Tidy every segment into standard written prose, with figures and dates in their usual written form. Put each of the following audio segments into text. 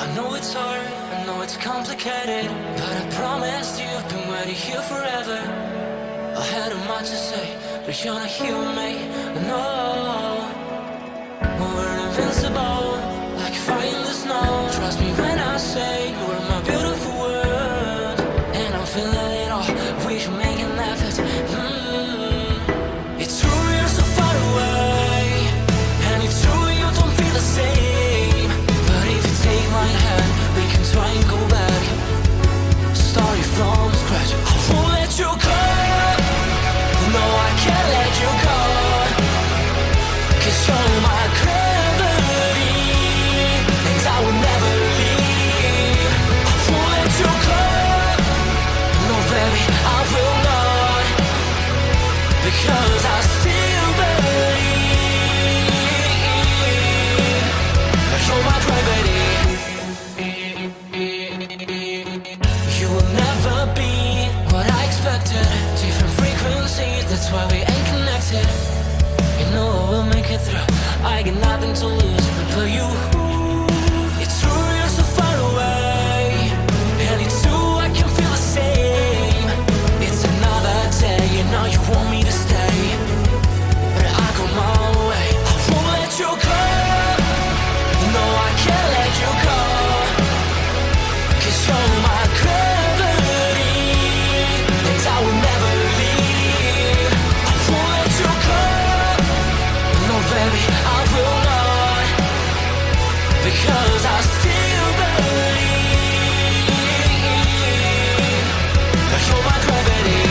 I know it's hard, I know it's complicated, but I promised you've been waiting here forever. I had a much to say, but you're not here with me, no. We're invincible, like fire in the snow. Trust me when I say you're my beautiful world, and I'm feeling it all, we should make an effort. It's true you're so far away, and it's true you don't feel the same. But if you take my hand, we can try and go back, starting from scratch. I won't let you go, no I can't let you go, 'cause you're my gravity, and I will never leave. I won't let you go, no baby I will not, because I still believe. You're my gravity. You will never be what I expected. Different frequencies, that's why we ain't connected. You know I will make it through, I got nothing to lose but you. It's true you're so far away, and it's true I can feel the same. It's another day, you know you want me to stay, but I go my way. I won't let you go, no I can't let you go, 'cause you're my gravity, and I will never leave. I won't let you go, no baby I will not, because I still believe. You're my gravity.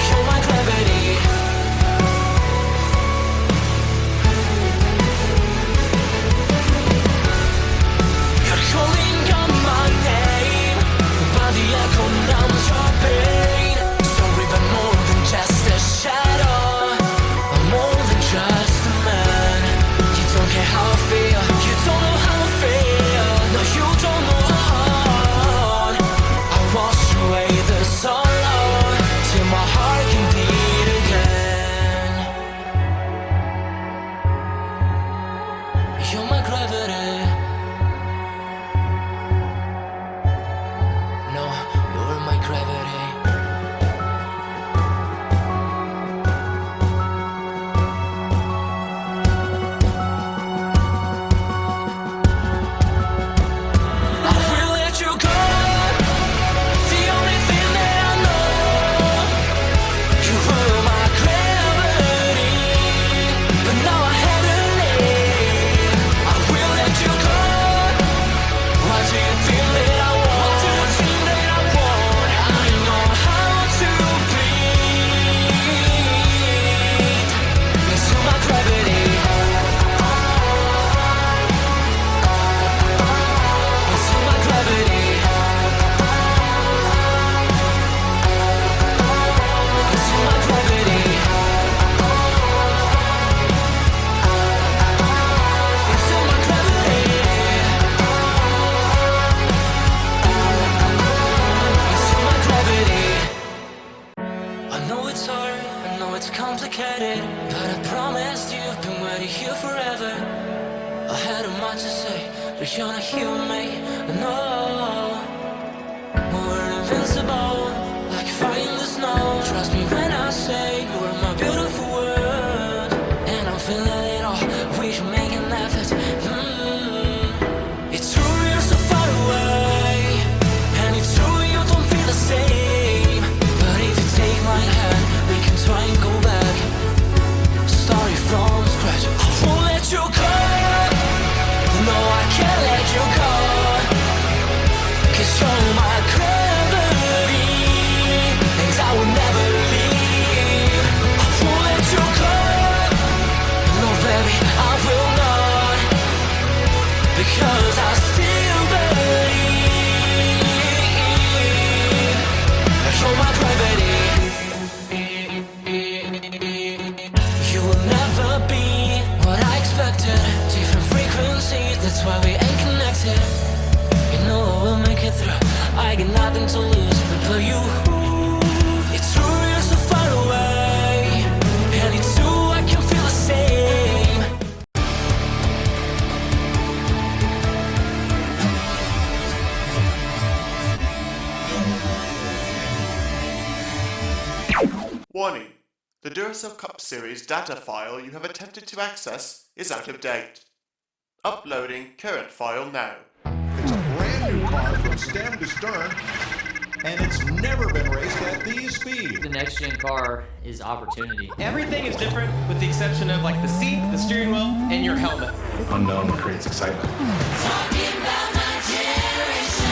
You're my gravity. You're calling out my name, but the echo numbs your pain. Sorry, but more than just a shadow, I'm more than just a man. You don't care how I feel, you don't know how I feel. No, you don't know how. I wash away the sorrow till my heart can beat again. You're my gravity. No, you're my gravity. I will let you go, the only thing that I know. You were my gravity, but now I have to leave. I will let you go. Why do you feel that I want? What do you think that I want? I know how to breathe into my gravity, into my gravity, into my gravity, into my gravity, into my gravity. I know it's hard, I know it's complicated, but I promised you've been waiting here forever. I had a much to say, but you're not here with me, no. We're invincible, like fire in the snow. Trust me when I say you're my beautiful world, and I'm feeling it all, we should make an effort. It's true you're so far away, and it's true you don't feel the same. But if you take my hand, we can try and go back, starting from scratch. I won't let you go, no I can't let you go, 'cause you're my gravity, and I will never leave. I won't let you go, no baby I will not. Warning. The Duracell Cup Series data file you have attempted to access is out of date. Uploading current file now. It's a brand new car from stem to stern, and it's never been raced at these speeds. The next gen car is opportunity. Everything is different with the exception of like the seat, the steering wheel, and your helmet. Unknown creates excitement. Talking about my generation.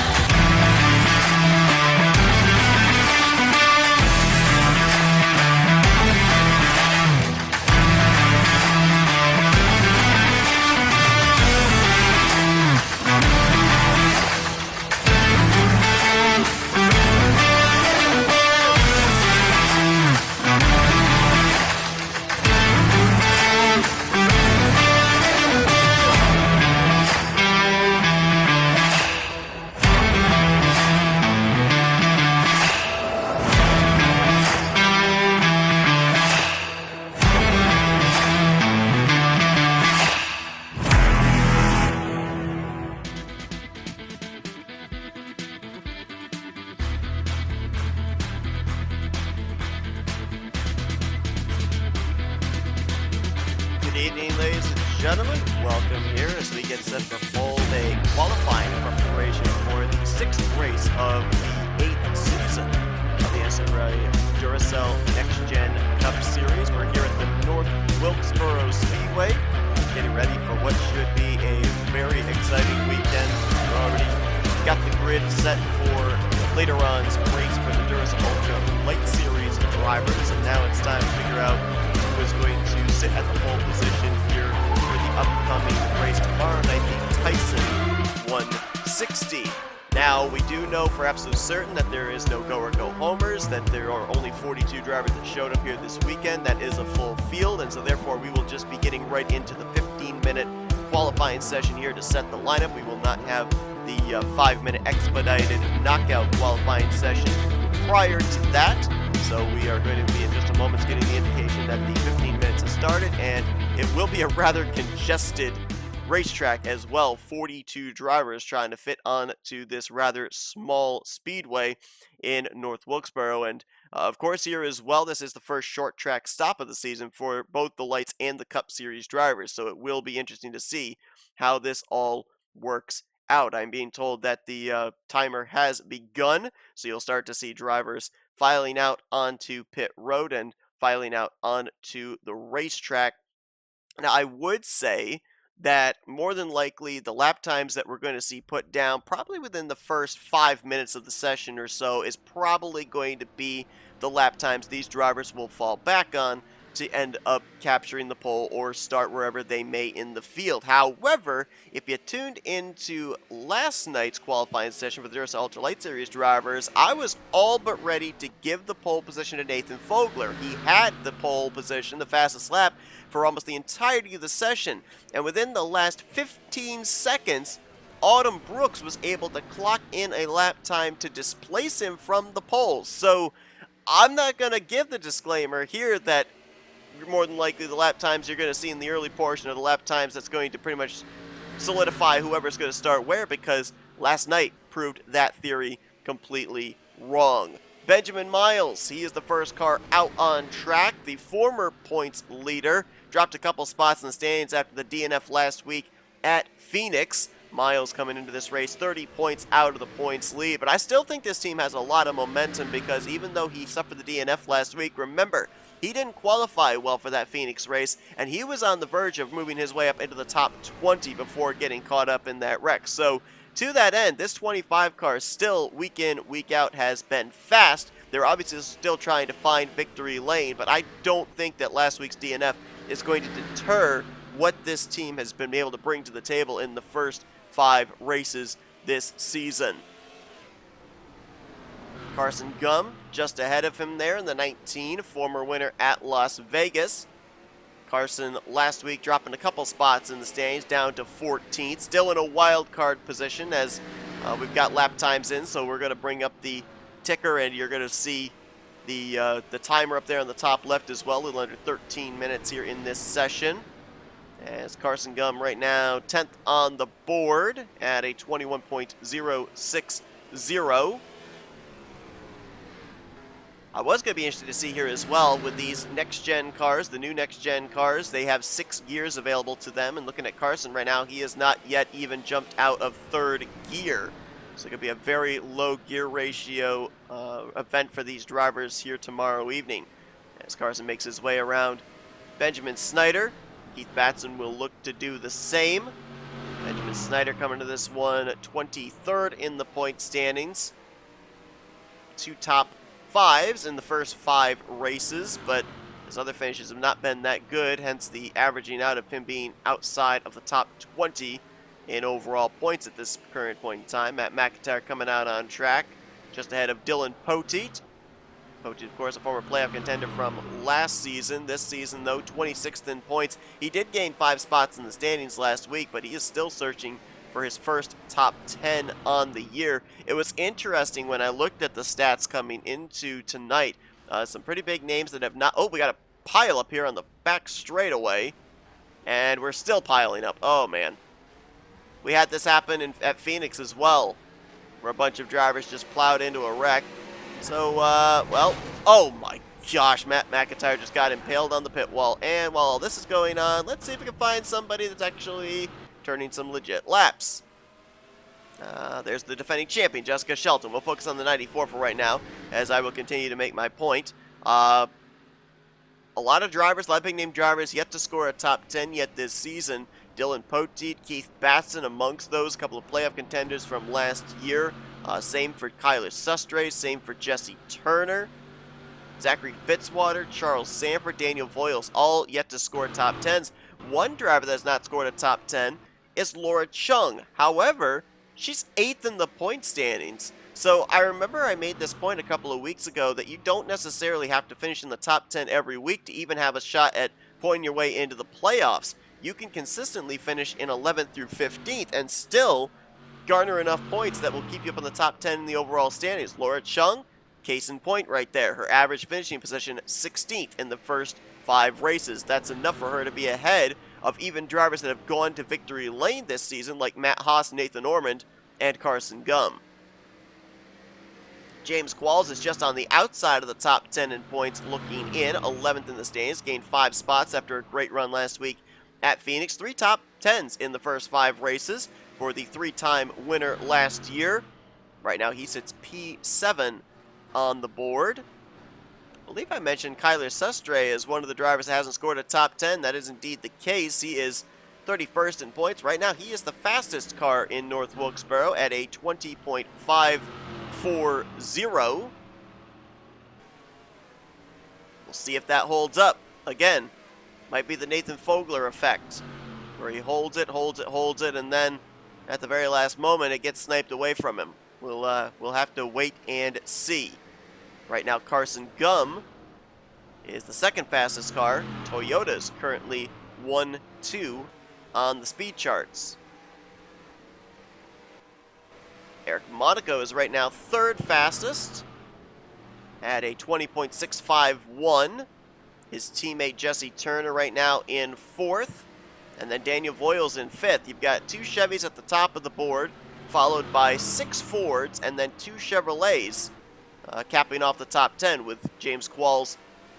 Good evening, ladies and gentlemen. Welcome here as we get set for full day qualifying preparation for the 6th race of the 8th season of the NNSCRA Duracell Next Gen Cup Series. We're here at the North Wilkesboro Speedway, getting ready for what should be a very exciting weekend. We've already got the grid set for later on's race for the Duracell Ultra Light Series drivers, and now it's time to figure out who is going to sit at the pole position here for the upcoming race tomorrow night, the Tyson 160. Now, we do know for absolute certain that there is no go or go homers, that there are only 42 drivers that showed up here this weekend. That is a full field, and so therefore we will just be getting right into the 15-minute qualifying session here to set the lineup. We will not have the 5-minute expedited knockout qualifying session prior to that. So we are going to be in just a moment getting the indication that the 15 minutes has started, and it will be a rather congested racetrack as well. 42 drivers trying to fit onto this rather small speedway in North Wilkesboro. And of course here as well, this is the first short track stop of the season for both the Lights and the Cup Series drivers. So it will be interesting to see how this all works out. I'm being told that the timer has begun, so you'll start to see drivers filing out onto pit road and filing out onto the racetrack. Now, I would say that more than likely the lap times that we're going to see put down probably within the first 5 minutes of the session or so is probably going to be the lap times these drivers will fall back on to end up capturing the pole or start wherever they may in the field. However, if you tuned into last night's qualifying session for the Duracell Ultra Light Series drivers, I was all but ready to give the pole position to Nathan Fogler. He had the pole position, the fastest lap, for almost the entirety of the session. And within the last 15 seconds, Autumn Brooks was able to clock in a lap time to displace him from the pole. So I'm not going to give the disclaimer here that more than likely the lap times you're going to see in the early portion of the lap times that's going to pretty much solidify whoever's going to start where, because last night proved that theory completely wrong. Benjamin Miles, he is the first car out on track. The former points leader dropped a couple spots in the standings after the DNF last week at Phoenix. Miles coming into this race 30 points out of the points lead, but I still think this team has a lot of momentum because even though he suffered the DNF last week, remember, he didn't qualify well for that Phoenix race, and he was on the verge of moving his way up into the top 20 before getting caught up in that wreck. So, to that end, this 25 car still, week in, week out, has been fast. They're obviously still trying to find victory lane, but I don't think that last week's DNF is going to deter what this team has been able to bring to the table in the first 5 races this season. Carson Gum just ahead of him there in the 19, former winner at Las Vegas. Carson last week dropping a couple spots in the standings down to 14th, still in a wild card position as we've got lap times in, so we're going to bring up the ticker and you're going to see the timer up there on the top left as well, a little under 13 minutes here in this session. As Carson Gum right now 10th on the board at a 21.060. I was going to be interested to see here as well with these next-gen cars, the new next-gen cars. They have 6 gears available to them, and looking at Carson right now, he has not yet even jumped out of 3rd gear. So it could be a very low gear ratio event for these drivers here tomorrow evening. As Carson makes his way around Benjamin Snyder, Keith Batson will look to do the same. Benjamin Snyder coming to this one 23rd in the point standings. 2 top 5s in the first 5 races, but his other finishes have not been that good, hence the averaging out of him being outside of the top 20 in overall points at this current point in time. Matt McIntyre coming out on track, just ahead of Dylan Poteet. Poteet, of course, a former playoff contender from last season. This season, though, 26th in points. He did gain 5 spots in the standings last week, but he is still searching for his first top 10 on the year. It was interesting when I looked at the stats coming into tonight. Some pretty big names that have not... Oh, we got a pile up here on the back straightaway, and we're still piling up. Oh, man. We had this happen at Phoenix as well, where a bunch of drivers just plowed into a wreck. So, well, oh my gosh, Matt McIntyre just got impaled on the pit wall. And while all this is going on, let's see if we can find somebody that's actually turning some legit laps. There's the defending champion, Jessica Shelton. We'll focus on the 94 for right now, as I will continue to make my point. A lot of drivers, a lot of big-name drivers, yet to score a top 10 yet this season. Dylan Poteet, Keith Batson amongst those, a couple of playoff contenders from last year. Same for Kyler Sustre, same for Jesse Turner. Zachary Fitzwater, Charles Sanford, Daniel Voiles, all yet to score top 10s. One driver that has not scored a top 10 is Laura Chung. However, she's 8th in the point standings. So I remember I made this point a couple of weeks ago that you don't necessarily have to finish in the top 10 every week to even have a shot at pointing your way into the playoffs. You can consistently finish in 11th through 15th and still garner enough points that will keep you up in the top 10 in the overall standings. Laura Chung, case in point right there. Her average finishing position, 16th in the first 5 races. That's enough for her to be ahead of even drivers that have gone to victory lane this season, like Matt Haas, Nathan Ormond, and Carson Gum. James Qualls is just on the outside of the top 10 in points looking in, 11th in the standings, gained 5 spots after a great run last week at Phoenix. 3 top 10s in the first 5 races for the 3-time winner last year. Right now he sits P7 on the board. I believe I mentioned Kyler Sustre as one of the drivers that hasn't scored a top 10. That is indeed the case. He is 31st in points. Right now he is the fastest car in North Wilkesboro at a 20.540. We'll see if that holds up. Again, might be the Nathan Fogler effect, where he holds it, and then at the very last moment it gets sniped away from him. We'll have to wait and see. Right now Carson Gum is the second fastest car. Toyota's currently 1-2 on the speed charts. Eric Monaco is right now 3rd fastest at a 20.651. His teammate Jesse Turner right now in 4th. And then Daniel Voiles in 5th. You've got 2 Chevys at the top of the board, followed by 6 Fords and then 2 Chevrolets, capping off the top 10 with James Qualls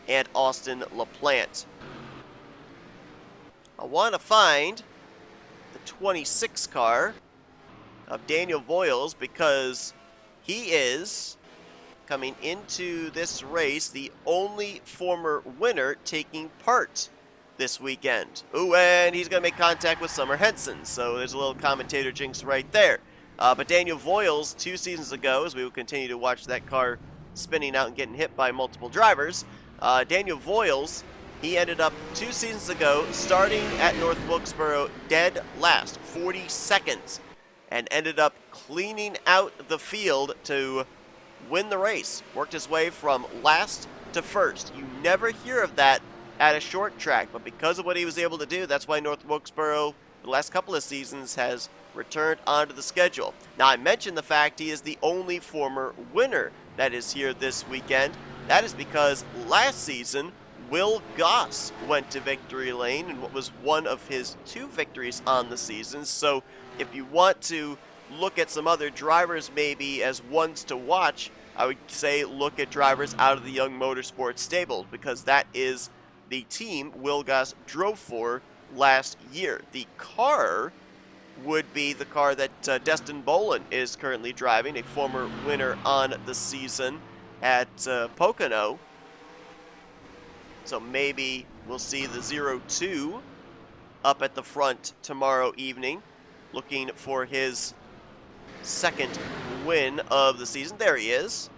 and Austin LaPlante. I want to find the 26 car of Daniel Voiles because he is, coming into this race, the only former winner taking part this weekend. Ooh, and he's going to make contact with Summer Henson, so there's a little commentator jinx right there. But Daniel Voiles, 2 seasons ago, as we will continue to watch that car spinning out and getting hit by multiple drivers, Daniel Voiles, he ended up 2 seasons ago starting at North Wilkesboro dead last, 42nd, and ended up cleaning out the field to win the race. Worked his way from last to first. You never hear of that at a short track, but because of what he was able to do, that's why North Wilkesboro, the last couple of seasons, has returned onto the schedule. Now, I mentioned the fact he is the only former winner that is here this weekend. That is because last season, Will Goss went to victory lane in what was one of his 2 victories on the season. So if you want to look at some other drivers maybe as ones to watch, I would say look at drivers out of the Young Motorsports stable, because that is the team Wilgas drove for last year. The car would be the car that Destin Bolin is currently driving, a former winner on the season at Pocono. So maybe we'll see the 02 up at the front tomorrow evening, looking for his second win of the season. There he is.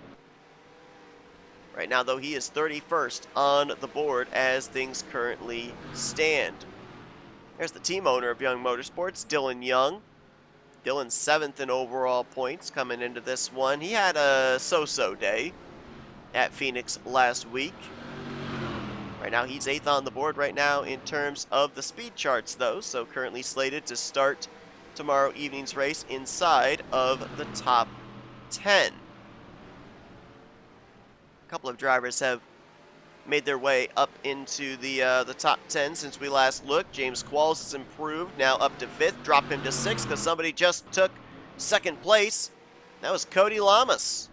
Right now, though, he is 31st on the board as things currently stand. There's the team owner of Young Motorsports, Dylan Young. Dylan's 7th in overall points coming into this one. He had a so-so day at Phoenix last week. Right now, he's 8th on the board right now in terms of the speed charts, though, so currently slated to start tomorrow evening's race inside of the top 10. A couple of drivers have made their way up into the top 10 since we last looked. James Qualls has improved, now up to 5th. Dropped him to 6th because somebody just took 2nd place. That was Cody Lamas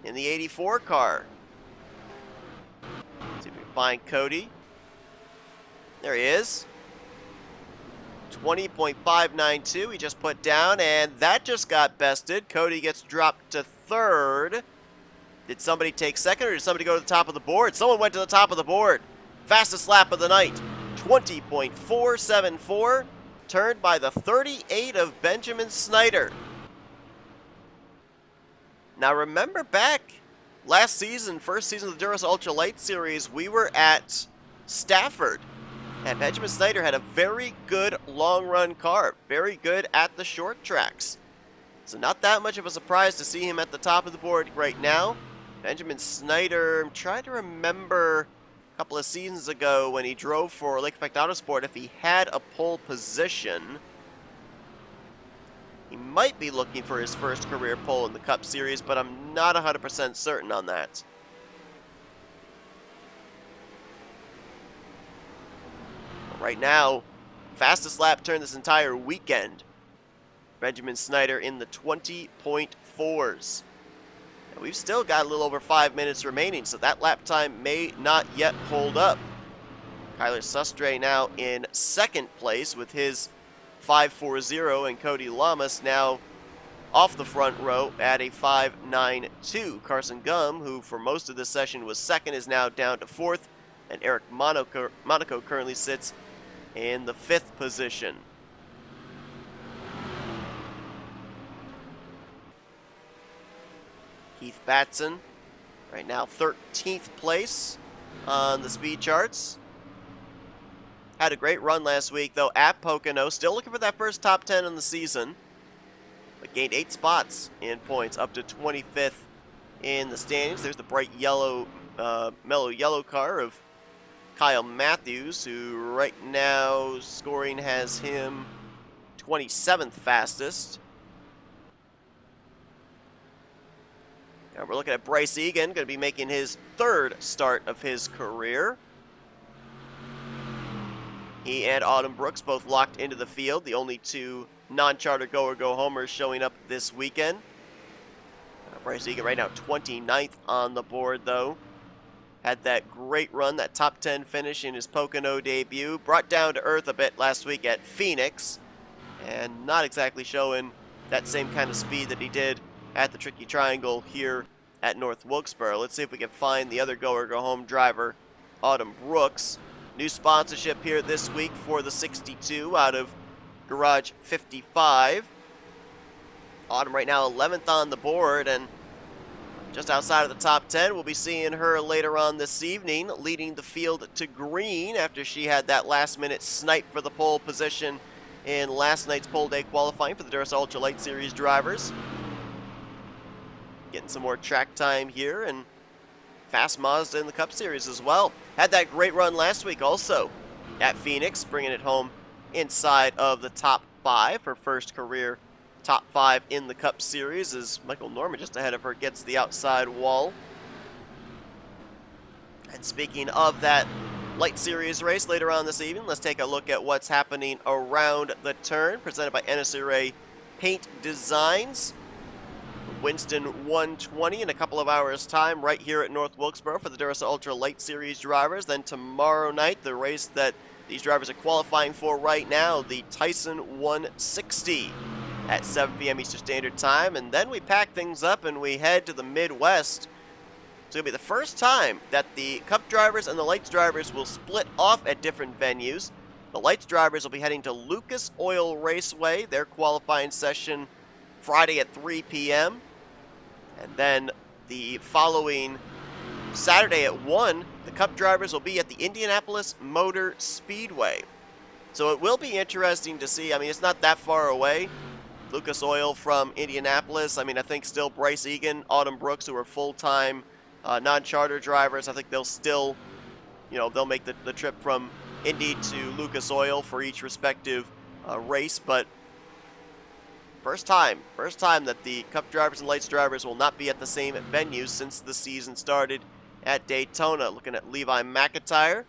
in the 84 car. See if we can find Cody. There he is. 20.592 he just put down, and that just got bested. Cody gets dropped to 3rd. Did somebody take 2nd, or did somebody go to the top of the board? Someone went to the top of the board. Fastest lap of the night, 20.474, turned by the 38 of Benjamin Snyder. Now remember back last season, first season of the Duracell Ultra Light Series, we were at Stafford. And Benjamin Snyder had a very good long-run car, very good at the short tracks. So not that much of a surprise to see him at the top of the board right now. Benjamin Snyder, I'm trying to remember a couple of seasons ago when he drove for Lake Effect Autosport, if he had a pole position. He might be looking for his first career pole in the Cup Series, but I'm not 100% certain on that. Right now, fastest lap turn this entire weekend. Benjamin Snyder in the 20.4s. And we've still got a little over 5 minutes remaining, so that lap time may not yet hold up. Kyler Sustre now in 2nd place with his 5.40, and Cody Lamas now off the front row at a 5.92. Carson Gum, who for most of this session was 2nd, is now down to 4th, and Eric Monaco currently sits in the 5th position. Keith Batson, right now 13th place on the speed charts. Had a great run last week, though, at Pocono. Still looking for that first top 10 in the season, but gained 8 spots in points, up to 25th in the standings. There's the bright yellow, mellow yellow car of Kyle Matthews, who right now scoring has him 27th fastest. Now we're looking at Bryce Egan, going to be making his 3rd start of his career. He and Autumn Brooks both locked into the field, the only 2 non-charter go-or-go-homers showing up this weekend. Bryce Egan right now 29th on the board, though. Had that great run, that top 10 finish in his Pocono debut. Brought down to earth a bit last week at Phoenix, and not exactly showing that same kind of speed that he did at the Tricky Triangle here at North Wilkesboro. Let's see if we can find the other go-or-go-home driver, Autumn Brooks. New sponsorship here this week for the 62 out of Garage 55. Autumn right now 11th on the board, and just outside of the top 10. We'll be seeing her later on this evening, leading the field to green after she had that last-minute snipe for the pole position in last night's pole day qualifying for the Duracell Ultra Light Series drivers. Getting some more track time here, and fast Mazda in the Cup Series as well. Had that great run last week also at Phoenix, bringing it home inside of the top 5, her first career top 5 in the Cup Series, as Michael Norman just ahead of her gets the outside wall. And speaking of that Light Series race later on this evening, let's take a look at what's happening around the turn, presented by NNSCRA Paint Designs. Winston 120 in a couple of hours' time right here at North Wilkesboro for the Duracell Ultra Light Series drivers. Then tomorrow night, the race that these drivers are qualifying for right now, the Tyson 160 at 7 p.m. Eastern Standard Time. And then we pack things up and we head to the Midwest. It's going to be the first time that the Cup drivers and the Lights drivers will split off at different venues. The Lights drivers will be heading to Lucas Oil Raceway, their qualifying session Friday at 3 p.m. And then the following Saturday at 1, the Cup drivers will be at the Indianapolis Motor Speedway. So it will be interesting to see. I mean, it's not that far away. Lucas Oil from Indianapolis. I mean, I think still Bryce Egan, Autumn Brooks, who are full-time non-charter drivers. I think they'll still, they'll make the trip from Indy to Lucas Oil for each respective race. But First time that the Cup drivers and Lights drivers will not be at the same venue since the season started at Daytona. Looking at Levi McIntyre,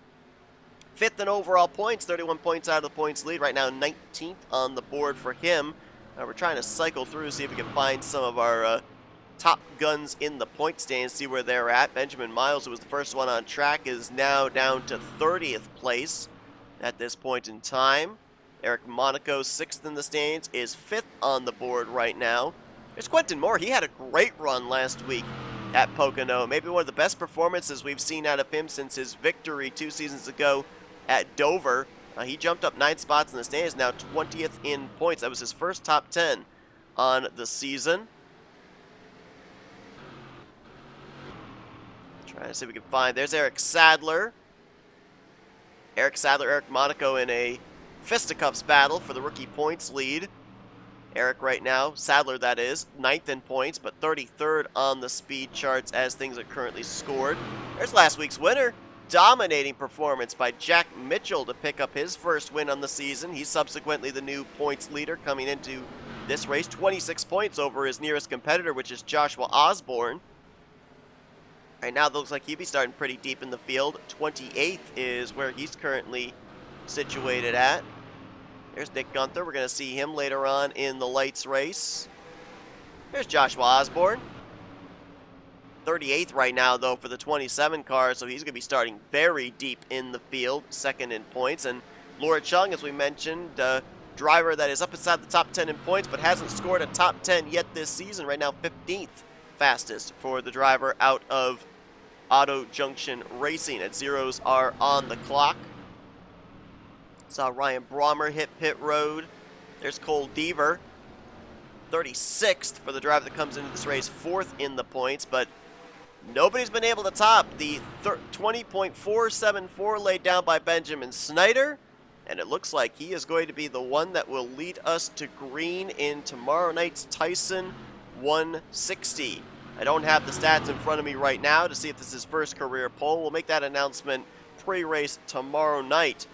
5th in overall points, 31 points out of the points lead. Right now, 19th on the board for him. We're trying to cycle through, see if we can find some of our top guns in the point stand, see where they're at. Benjamin Miles, who was the first one on track, is now down to 30th place at this point in time. Eric Monaco, 6th in the stands, is 5th on the board right now. There's Quentin Moore. He had a great run last week at Pocono. Maybe one of the best performances we've seen out of him since his victory 2 seasons ago at Dover. He jumped up 9 spots in the stands, now 20th in points. That was his first top 10 on the season. Trying to see if we can find. There's Eric Sadler. Eric Monaco in a fisticuffs battle for the rookie points lead. Eric right now, Sadler that is, 9th in points, but 33rd on the speed charts as things are currently scored. There's last week's winner. Dominating performance by Jack Mitchell to pick up his first win on the season. He's subsequently the new points leader coming into this race. 26 points over his nearest competitor, which is Joshua Osborne. Right now, it looks like he'd be starting pretty deep in the field. 28th is where he's currently situated at. There's Nick Gunther. We're going to see him later on in the Lights race. There's Joshua Osborne. 38th right now, though, for the 27 car, so he's going to be starting very deep in the field, 2nd in points. And Laura Chung, as we mentioned, driver that is up inside the top 10 in points, but hasn't scored a top 10 yet this season. Right now, 15th fastest for the driver out of Auto Junction Racing. At zeros are on the clock. Saw Ryan Brommer hit pit road. There's Cole Deaver, 36th for the driver that comes into this race, 4th in the points, but nobody's been able to top the 20.474 laid down by Benjamin Snyder, and it looks like he is going to be the one that will lead us to green in tomorrow night's Tyson 160. I don't have the stats in front of me right now to see if this is his first career pole. We'll make that announcement pre-race tomorrow night.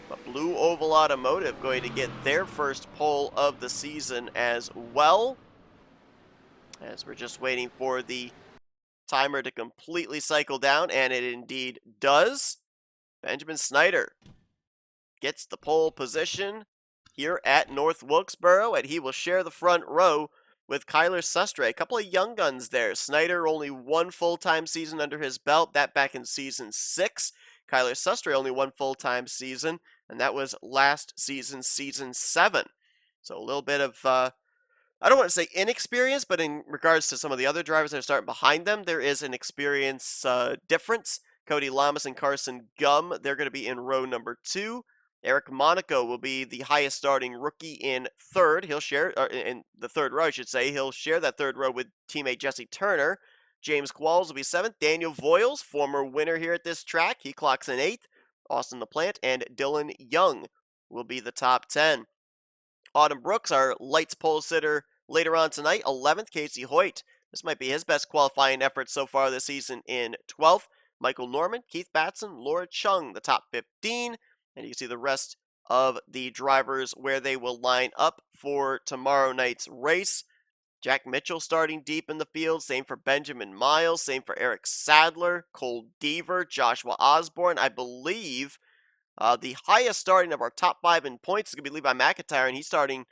But Blue Oval Automotive going to get their first pole of the season as well, as we're just waiting for the timer to completely cycle down, and it indeed does. Benjamin Snyder gets the pole position here at North Wilkesboro, and he will share the front row with Kyler Sustre. A couple of young guns there. Snyder only 1 full-time season under his belt, that back in season 6. Kyler Sustre only 1 full-time season, and that was last season, season 7. So a little bit of, I don't want to say inexperience, but in regards to some of the other drivers that are starting behind them, there is an experience difference. Cody Lamas and Carson Gum, they're going to be in row number 2. Eric Monaco will be the highest starting rookie in 3rd. He'll share, in the 3rd row, I should say. He'll share that 3rd row with teammate Jesse Turner. James Qualls will be 7th. Daniel Voiles, former winner here at this track, he clocks in 8th. Austin LaPlante and Dylan Young will be the top 10. Autumn Brooks, our Lights pole sitter later on tonight, 11th. Casey Hoyt, this might be his best qualifying effort so far this season, in 12th. Michael Norman, Keith Batson, Laura Chung, the top 15. And you can see the rest of the drivers where they will line up for tomorrow night's race. Jack Mitchell starting deep in the field. Same for Benjamin Miles. Same for Eric Sadler, Cole Deaver, Joshua Osborne. I believe the highest starting of our top 5 in points is going to be Levi McIntyre, and he's starting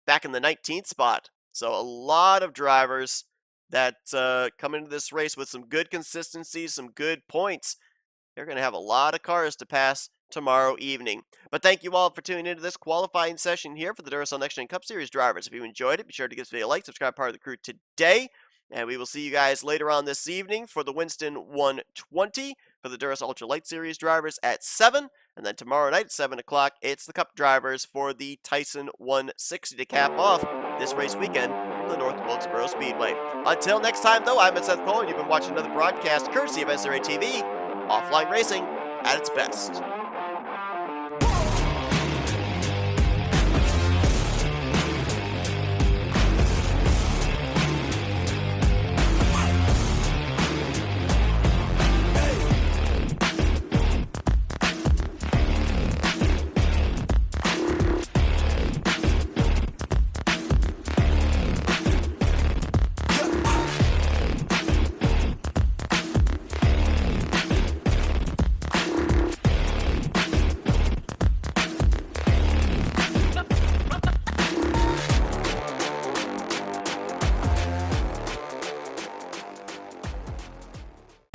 back in the 19th spot. So a lot of drivers that come into this race with some good consistency, some good points. They're going to have a lot of cars to pass tomorrow evening. But thank you all for tuning into this qualifying session here for the Duracell Next Gen Cup Series drivers. If you enjoyed it, be sure to give this video a like, subscribe, part of the crew today. And we will see you guys later on this evening for the Winston 120 for the Duracell Ultra Light Series drivers at 7. And then tomorrow night at 7 o'clock, it's the Cup drivers for the Tyson 160 to cap off this race weekend from the North Wilkesboro Speedway. Until next time, though, I'm Seth Cole, and you've been watching another broadcast courtesy of NNSCRA TV, Offline Racing at its best.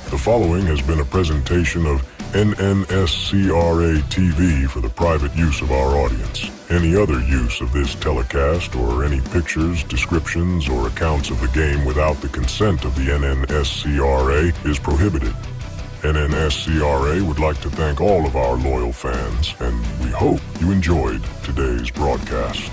The following has been a presentation of NNSCRA TV for the private use of our audience. Any other use of this telecast or any pictures, descriptions, or accounts of the game without the consent of the NNSCRA is prohibited. NNSCRA would like to thank all of our loyal fans, and we hope you enjoyed today's broadcast.